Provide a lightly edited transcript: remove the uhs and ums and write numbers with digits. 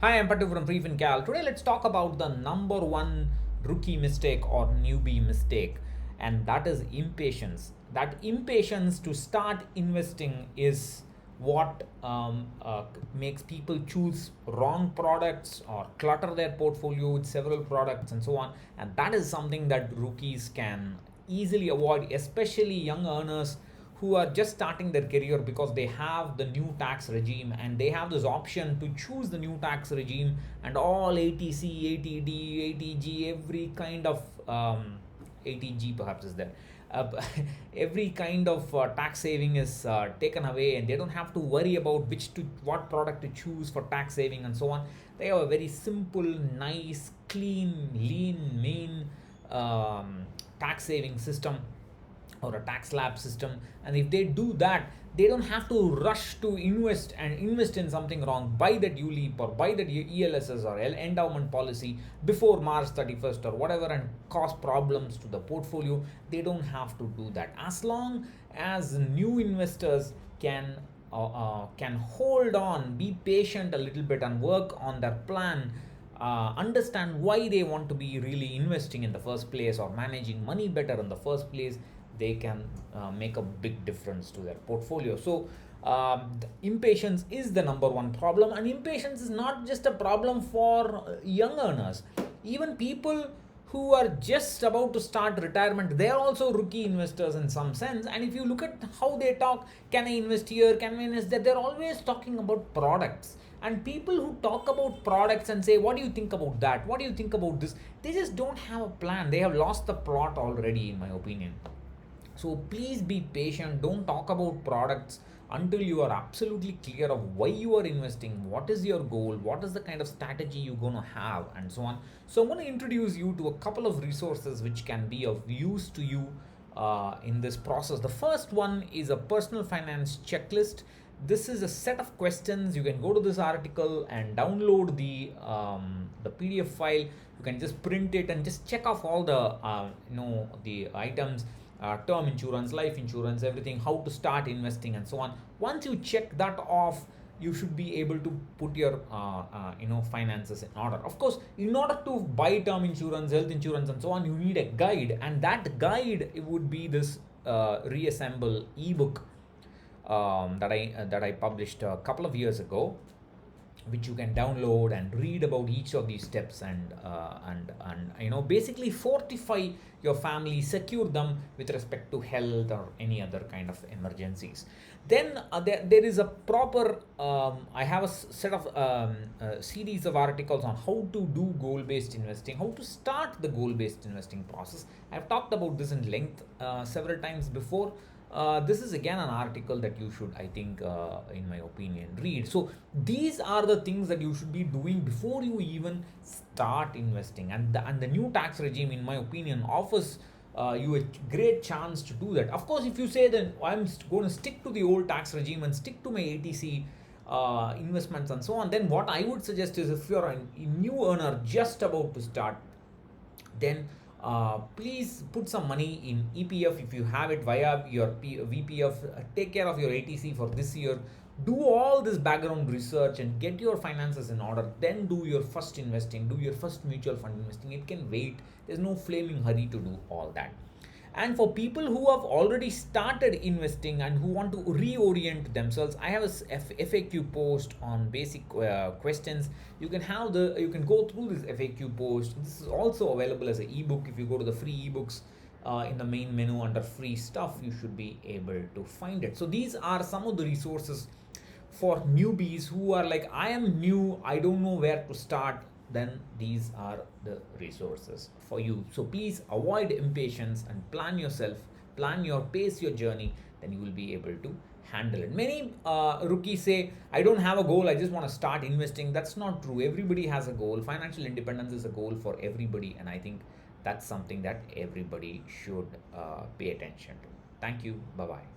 Hi, I'm Patu from freefincal. Today, let's talk about the number one rookie mistake or newbie mistake, and that is impatience. That impatience to start investing is what makes people choose wrong products or clutter their portfolio with several products and so on. And that is something that rookies can easily avoid, especially young earners who are just starting their career, because they have the new tax regime and they have this option to choose the new tax regime, and all ATC, ATD, ATG, every kind of ATG perhaps is there. Uh, every kind of tax saving is taken away, and they don't have to worry about what product to choose for tax saving and so on. They have a very simple, nice, clean, lean, mean tax saving system or a tax lab system. And if they do that, they don't have to rush to invest in something wrong, buy that ULEAP or buy that ELSS or endowment policy before March 31st or whatever, and cause problems to the portfolio. They don't have to do that. As long as new investors can hold on, be patient a little bit, and work on their plan, understand why they want to be really investing in the first place or managing money better in the first place, they can make a big difference to their portfolio. So, impatience is the number one problem, and impatience is not just a problem for young earners. Even people who are just about to start retirement, they are also rookie investors in some sense. And if you look at how they talk, can I invest here, can I invest there, they're always talking about products. And people who talk about products and say, what do you think about that, what do you think about this, they just don't have a plan. They have lost the plot already, in my opinion. So please be patient. Don't talk about products until you are absolutely clear of why you are investing, what is your goal, what is the kind of strategy you're going to have, and so on. So I'm going to introduce you to a couple of resources which can be of use to you in this process. The first one is a personal finance checklist. This is a set of questions. You can go to this article and download the PDF file. You can just print it and just check off all the items, term insurance, life insurance, everything, how to start investing, and so on. Once you check that off, you should be able to put your finances in order. Of course, in order to buy term insurance, health insurance, and so on, you need a guide, and that guide would be this reassemble ebook that I published a couple of years ago, which you can download and read about each of these steps, and basically fortify your family, secure them with respect to health or any other kind of emergencies. Then there is a proper I have a set of series of articles on how to do goal based investing, how to start the goal based investing process. I've talked about this in length several times before. This is again an article that you should, I think, in my opinion, read. So these are the things that you should be doing before you even start investing, and the new tax regime, in my opinion, offers you a great chance to do that. Of course, if you say that I'm going to stick to the old tax regime and stick to my ATC investments and so on, then what I would suggest is, if you're a new earner just about to start, then please put some money in EPF if you have it via your VPF. Take care of your ATC for this year. Do all this background research and get your finances in order. Then do your first investing, do your first mutual fund investing. It can wait. There's no flaming hurry to do all that. And for people who have already started investing and who want to reorient themselves, I have a FAQ post on basic questions. You can go through this FAQ post. This is also available as an ebook. If you go to the free ebooks in the main menu under free stuff, you should be able to find it. So these are some of the resources for newbies who are like, I am new, I don't know where to start. Then these are the resources for you. So please avoid impatience and plan yourself, plan your pace, your journey. Then you will be able to handle it. Many rookies say, I don't have a goal, I just want to start investing. That's not true. Everybody has a goal. Financial independence is a goal for everybody, and I think that's something that everybody should pay attention to. Thank you. Bye bye.